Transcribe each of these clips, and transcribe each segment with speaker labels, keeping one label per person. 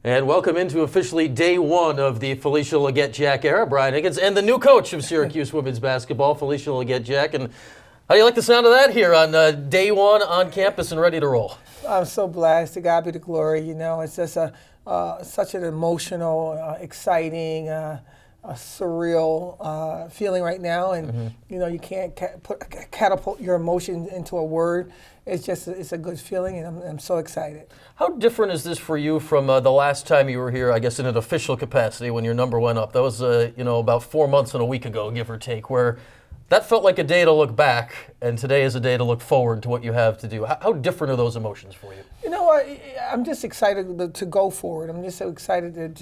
Speaker 1: And welcome into officially day one of the Felisha Legette-Jack era. Brian Higgins and the new coach of Syracuse women's basketball, Felisha Legette-Jack. And how do you like the sound of that here on day one on campus and ready to roll?
Speaker 2: I'm so blessed. To God be the glory. You know, it's just such an emotional, exciting, surreal feeling right now. And, you know, you can't catapult your emotions into a word. It's a good feeling, and I'm so excited.
Speaker 1: How different is this for you from the last time you were here, I guess, in an official capacity when your number went up? That was, about 4 months and a week ago, give or take, where that felt like a day to look back, and today is a day to look forward to what you have to do. How different are those emotions for you?
Speaker 2: You know, I'm just excited to go forward. I'm just so excited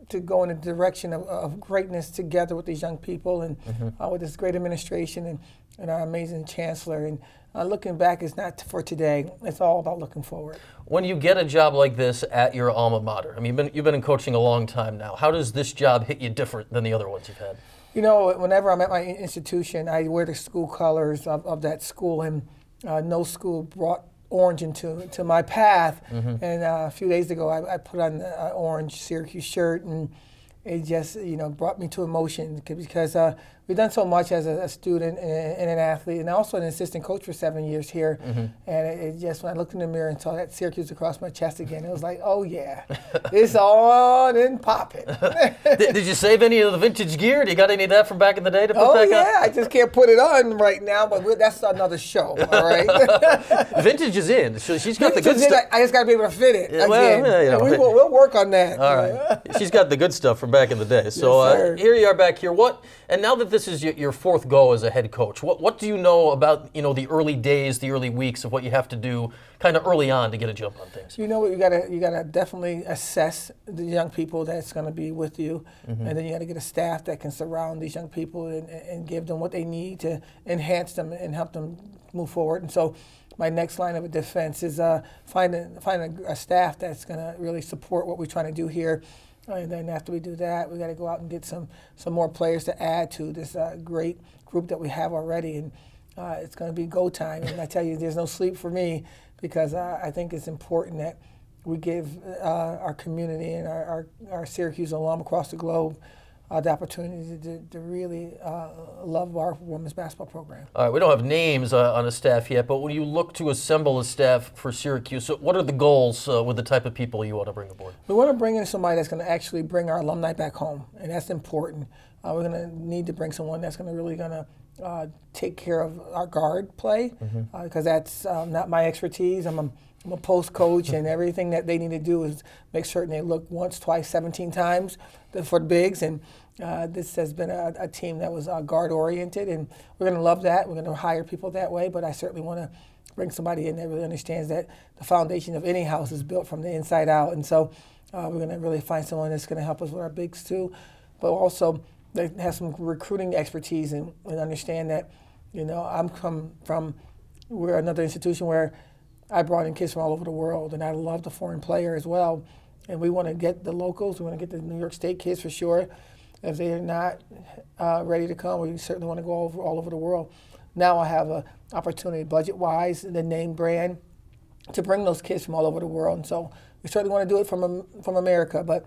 Speaker 2: to go in a direction of greatness together with these young people and with this great administration and our amazing chancellor. And looking back is not for today. It's all about looking forward.
Speaker 1: When you get a job like this at your alma mater, I mean, you've been in coaching a long time now. How does this job hit you different than the other ones you've had?
Speaker 2: You know, whenever I'm at my institution, I wear the school colors of that school, and no school brought orange into my path. And a few days ago, I put on an orange Syracuse shirt, and it just, brought me to emotion because we've done so much as a student and an athlete, and also an assistant coach for 7 years here. And it just, when I looked in the mirror and saw that Syracuse across my chest again, it was like, oh yeah, it's on and popping.
Speaker 1: Did you save any of the vintage gear? Do you got any of that from back in the day to put back on?
Speaker 2: I just can't put it on right now, but that's another show, all right?
Speaker 1: Vintage is in. She's got the good stuff.
Speaker 2: I just got to be able to fit it again.
Speaker 1: Well,
Speaker 2: we'll work on that.
Speaker 1: All right. She's got the good stuff from back in the day. So
Speaker 2: yes,
Speaker 1: here you are back here. And now that this is your fourth go as a head coach, what do you know about the early days, the early weeks of what you have to do kind of early on to get a jump on things?
Speaker 2: You know what, you gotta definitely assess the young people that's going to be with you, and then you got to get a staff that can surround these young people and give them what they need to enhance them and help them move forward. And so my next line of defense is find a staff that's going to really support what we're trying to do here. And then after we do that, we got to go out and get some more players to add to this great group that we have already. And it's going to be go time. And I tell you, there's no sleep for me because I think it's important that we give our community and our Syracuse alum across the globe the opportunity to really love our women's basketball program.
Speaker 1: All right, we don't have names on a staff yet, but when you look to assemble a staff for Syracuse, what are the goals with the type of people you want to bring aboard?
Speaker 2: We want to bring in somebody that's going to actually bring our alumni back home, and that's important. We're going to need to bring someone that's going to take care of our guard play, because that's not my expertise. I'm a post coach, and everything that they need to do is make certain they look once, twice, 17 times for the bigs. And this has been a team that was guard oriented, and we're going to love that. We're going to hire people that way, but I certainly want to bring somebody in that really understands that the foundation of any house is built from the inside out. And so we're going to really find someone that's going to help us with our bigs too, but also they have some recruiting expertise and understand that, I'm come from, we're another institution where I brought in kids from all over the world, and I love the foreign player as well. And we want to get the locals, we want to get the New York State kids for sure. If they're not ready to come, we certainly want to go all over the world. Now I have an opportunity, budget-wise, the name brand, to bring those kids from all over the world. And so we certainly want to do it from America, but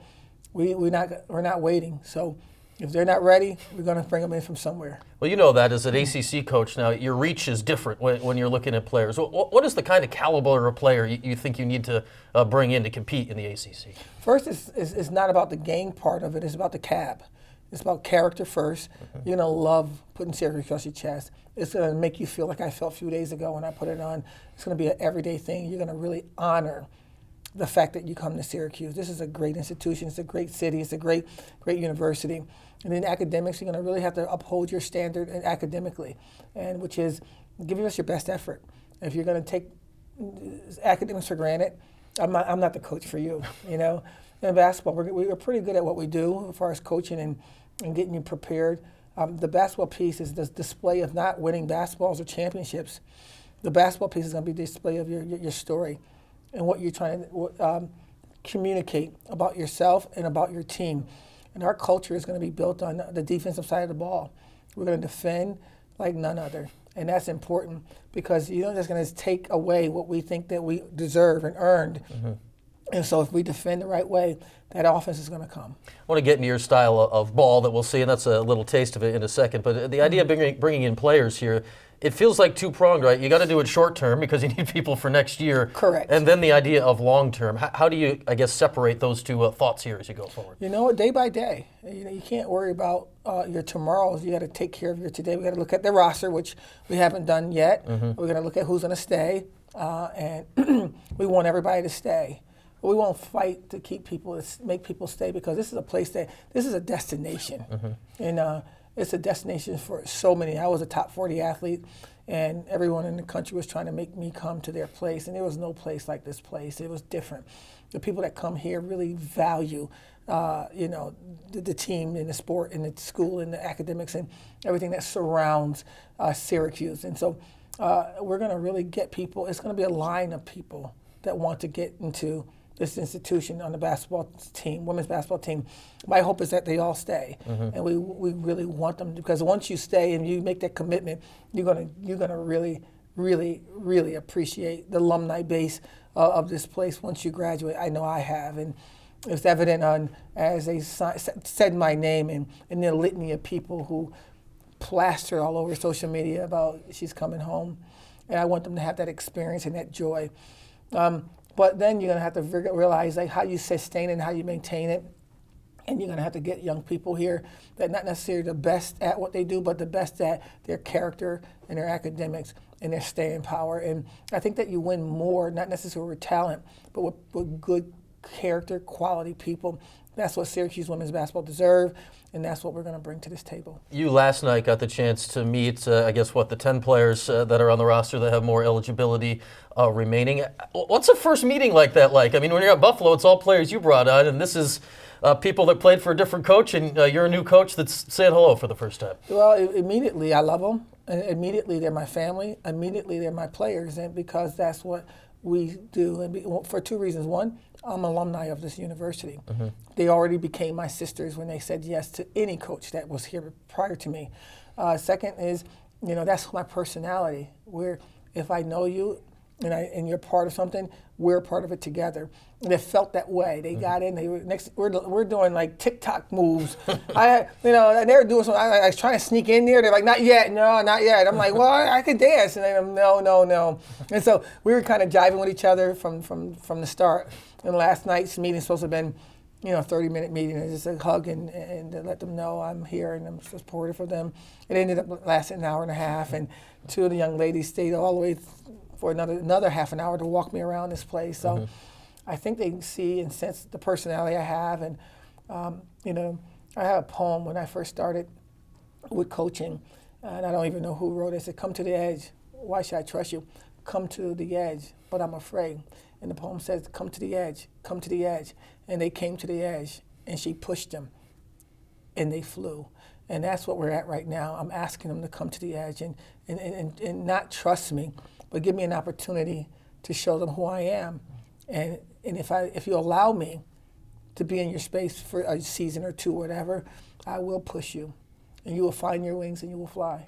Speaker 2: we're not waiting. So if they're not ready, we're going to bring them in from somewhere.
Speaker 1: Well, you know that as an ACC coach now, your reach is different when you're looking at players. What is the kind of caliber of player you think you need to bring in to compete in the ACC?
Speaker 2: First, it's not about the game part of it. It's about the cab. It's about character first. You're going to love putting Syracuse across your chest. It's going to make you feel like I felt a few days ago when I put it on. It's going to be an everyday thing. You're going to really honor the fact that you come to Syracuse. This is a great institution. It's a great city. It's a great university. And in academics, you're going to really have to uphold your standard academically, and which is give us your best effort. If you're going to take academics for granted, I'm not the coach for you. In basketball, we're pretty good at what we do as far as coaching and getting you prepared. The basketball piece is the display of not winning basketballs or championships. The basketball piece is going to be the display of your story and what you're trying to communicate about yourself and about your team. And our culture is going to be built on the defensive side of the ball. We're going to defend like none other. And that's important because you're not just going to take away what we think that we deserve and earned. And so if we defend the right way, that offense is going to come.
Speaker 1: I want to get into your style of ball that we'll see, and that's a little taste of it in a second. But the idea of bringing in players here, it feels like two-pronged, right? You got to do it short-term because you need people for next year.
Speaker 2: Correct.
Speaker 1: And then the idea of long-term. How do you, I guess, separate those two thoughts here as you go forward?
Speaker 2: You know what? Day by day. You can't worry about your tomorrows. You got to take care of your today. We got to look at the roster, which we haven't done yet. We're going to look at who's going to stay, and we want everybody to stay. We won't fight to keep people, make people stay, because this is a place this is a destination. And it's a destination for so many. I was a top 40 athlete, and everyone in the country was trying to make me come to their place, and there was no place like this place. It was different. The people that come here really value, the team and the sport and the school and the academics and everything that surrounds Syracuse. And so we're going to really get people. It's going to be a line of people that want to get into this institution on the basketball team, women's basketball team. My hope is that they all stay, and we really want them, because once you stay and you make that commitment, you're gonna really, really, really appreciate the alumni base of this place once you graduate. I know I have, and it's evident as they said my name and the litany of people who plastered all over social media about she's coming home, and I want them to have that experience and that joy. But then you're going to have to realize like how you sustain it and how you maintain it. And you're going to have to get young people here that not necessarily the best at what they do, but the best at their character and their academics and their staying power. And I think that you win more, not necessarily with talent, but with good character, quality people. That's what Syracuse women's basketball deserve, and that's what we're going to bring to this table. You
Speaker 1: last night got the chance to meet, the 10 players that are on the roster that have more eligibility remaining. What's a first meeting like that like? I mean, when you're at Buffalo, it's all players you brought on, and this is people that played for a different coach, and you're a new coach that's saying hello for the first time.
Speaker 2: Well, immediately I love them. And immediately they're my family. Immediately they're my players, and because that's what we do, and for two reasons. One, I'm alumni of this university. They already became my sisters when they said yes to any coach that was here prior to me. Second is, that's my personality. Where if I know you and you're part of something, we're part of it together. And it felt that way. They got in. They were we're doing like TikTok moves. And they were doing something. I was trying to sneak in there. They're like, not yet, no, not yet. I'm like, well, I can dance. And they're no. And so we were kind of jiving with each other from the start. And last night's meeting supposed to have been, a 30-minute meeting. It's just a hug and to let them know I'm here and I'm supportive for them. It ended up lasting an hour and a half, and two of the young ladies stayed all the way for another half an hour to walk me around this place. So I think they can see and sense the personality I have. And, I had a poem when I first started with coaching, and I don't even know who wrote it. It said, "Come to the edge. Why should I trust you? Come to the edge, but I'm afraid." And the poem says, "Come to the edge, come to the edge." And they came to the edge, and she pushed them, and they flew. And that's what we're at right now. I'm asking them to come to the edge and not trust me, but give me an opportunity to show them who I am. And if you allow me to be in your space for a season or two, whatever, I will push you, and you will find your wings and you will fly.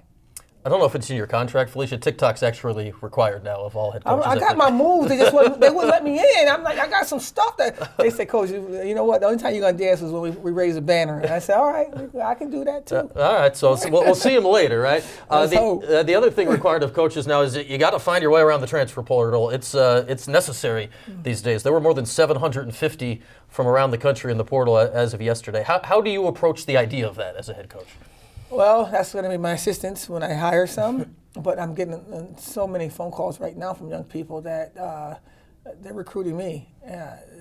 Speaker 1: I don't know if it's in your contract, Felisha. TikTok's actually required now of all head coaches.
Speaker 2: I got my moves. They wouldn't let me in. I'm like, I got some stuff that they said, "Coach, you know what? The only time you're gonna dance is when we raise a banner." And I said, "All right, I can do that too."
Speaker 1: All right, so we'll see him later, right? The other thing required of coaches now is that you got to find your way around the transfer portal. It's necessary these days. There were more than 750 from around the country in the portal as of yesterday. How do you approach the idea of that as a head coach?
Speaker 2: Well, that's going to be my assistants when I hire some, but I'm getting so many phone calls right now from young people that they're recruiting me.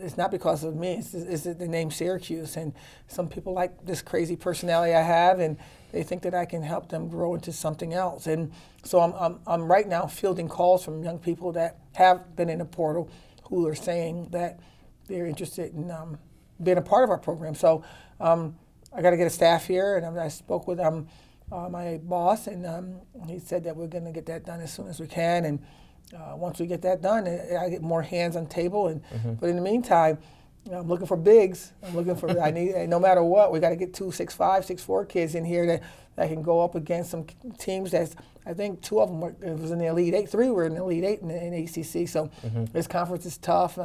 Speaker 2: It's not because of me, it's the name Syracuse, and some people like this crazy personality I have, and they think that I can help them grow into something else. And so I'm right now fielding calls from young people that have been in the portal who are saying that they're interested in being a part of our program. So I got to get a staff here, and I spoke with my boss, and he said that we're going to get that done as soon as we can. And once we get that done, I get more hands on the table. But in the meantime, I'm looking for bigs. I need, no matter what, we got to get 2 6'5", 6'4" kids in here that can go up against some teams that's, I think 2 of them was in the Elite Eight, 3 were in the Elite Eight in ACC. So this conference is tough.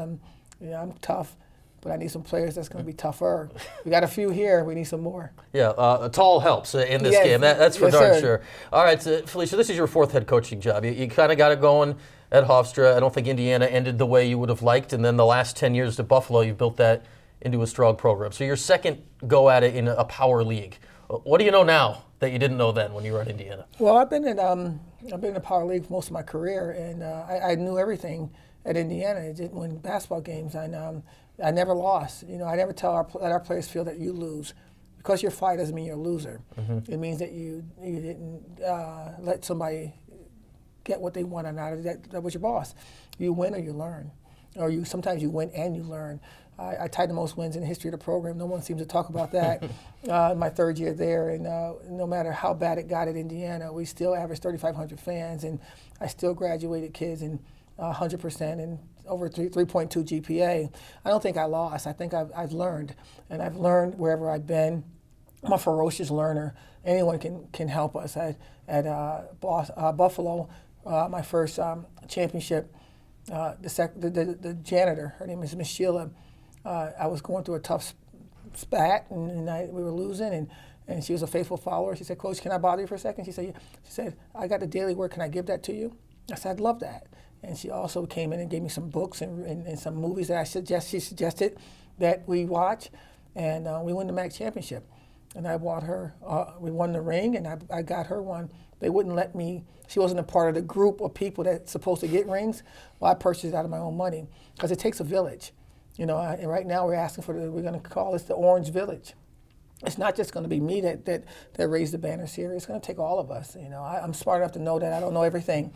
Speaker 2: Yeah, I'm tough, but I need some players that's going to be tougher. We got a few here. We need some more.
Speaker 1: Yeah, tall helps in this
Speaker 2: Yes.
Speaker 1: game. That's for
Speaker 2: Yes,
Speaker 1: darn
Speaker 2: sir.
Speaker 1: sure. All right, so Felisha, this is your 4th head coaching job. You kind of got it going at Hofstra. I don't think Indiana ended the way you would have liked, and then the last 10 years at Buffalo, you've built that into a strong program. So your second go at it in a power league. What do you know now that you didn't know then when you were at Indiana?
Speaker 2: Well, I've been in the power league most of my career, and I knew everything at Indiana. I didn't win basketball games, and I never lost. I never let our players feel that you lose. Because you're fired doesn't mean you're a loser. Mm-hmm. It means that you didn't let somebody get what they want out of that was your boss. You win or you learn, or sometimes you win and you learn. I tied the most wins in the history of the program. No one seems to talk about that. My 3rd year there, and no matter how bad it got at Indiana, we still averaged 3,500 fans, and I still graduated kids in 100% and over 3.2 GPA. I don't think I lost. I think I've learned, and I've learned wherever I've been. I'm a ferocious learner. Anyone can help us. At Buffalo, my first championship, the janitor, her name is Miss Sheila. I was going through a tough spat, and we were losing, and she was a faithful follower. She said, "Coach, can I bother you for a second?" She said, "I got the daily work. Can I give that to you?" I said, "I'd love that." And she also came in and gave me some books and some movies that she suggested that we watch, and we won the MAC championship. And I bought her. We won the ring, and I got her one. They wouldn't let me. She wasn't a part of the group of people that's supposed to get rings. Well, I purchased it out of my own money because it takes a village. And right now we're asking we're going to call this the Orange Village. It's not just going to be me that raised the banners here. It's going to take all of us. I'm smart enough to know that I don't know everything,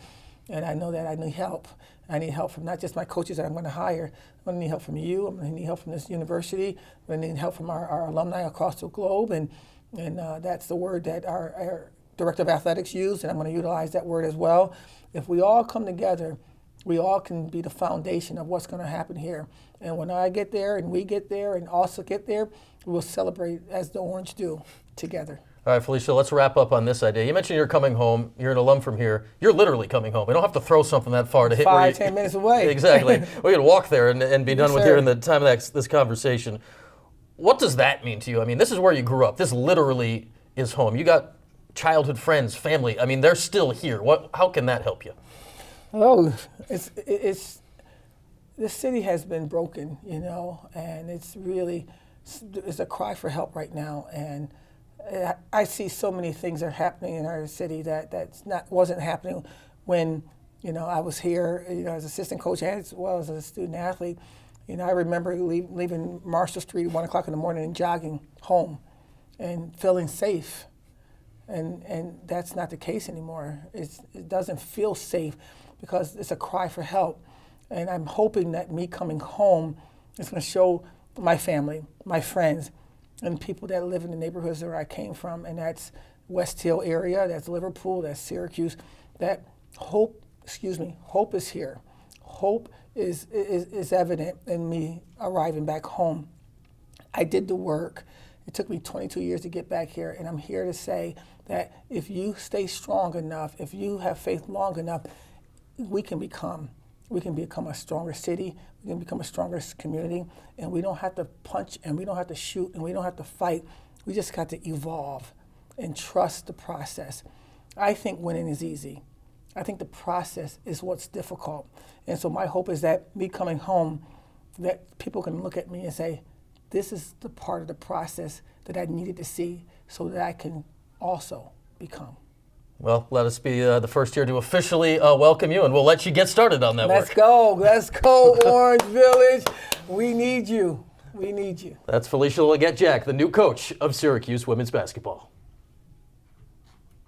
Speaker 2: and I know that I need help. I need help from not just my coaches that I'm going to hire. I'm going to need help from you. I'm going to need help from this university. I'm going to need help from our alumni across the globe, and that's the word that our director of athletics used, and I'm going to utilize that word as well. If we all come together, we all can be the foundation of what's going to happen here. And when I get there and we get there and also get there, we'll celebrate as the Orange do together.
Speaker 1: All right, Felisha, let's wrap up on this idea. You mentioned you're coming home. You're an alum from here. You're literally coming home. We don't have to throw something that far to hit.
Speaker 2: 10 minutes away.
Speaker 1: Exactly. We can walk there and be done
Speaker 2: Yes,
Speaker 1: with
Speaker 2: sir.
Speaker 1: here in the time of this conversation. What does that mean to you? I mean, this is where you grew up. This literally is home. You got childhood friends, family. I mean, they're still here. How can that help you?
Speaker 2: Oh, it's this city has been broken, and it's a cry for help right now. And I see so many things that are happening in our city wasn't happening when I was here, as assistant coach as well as a student athlete. I remember leaving Marshall Street at 1 o'clock in the morning and jogging home, and feeling safe. And that's not the case anymore. It doesn't feel safe because it's a cry for help. And I'm hoping that me coming home is going to show my family, my friends, and people that live in the neighborhoods where I came from, and that's West Hill area, that's Liverpool, that's Syracuse, that hope is here. Hope is evident in me arriving back home. I did the work. It took me 22 years to get back here, and I'm here to say that if you stay strong enough, if you have faith long enough, we can become a stronger city, we can become a stronger community, and we don't have to punch, and we don't have to shoot, and we don't have to fight. We just got to evolve and trust the process. I think winning is easy. I think the process is what's difficult. And so my hope is that me coming home, that people can look at me and say, this is the part of the process that I needed to see so that I can also become.
Speaker 1: Well, let us be the first here to officially welcome you, and we'll let you get started on that work.
Speaker 2: Let's go, Orange Village. We need you. We need you.
Speaker 1: That's Felisha Legette-Jack, the new coach of Syracuse women's basketball.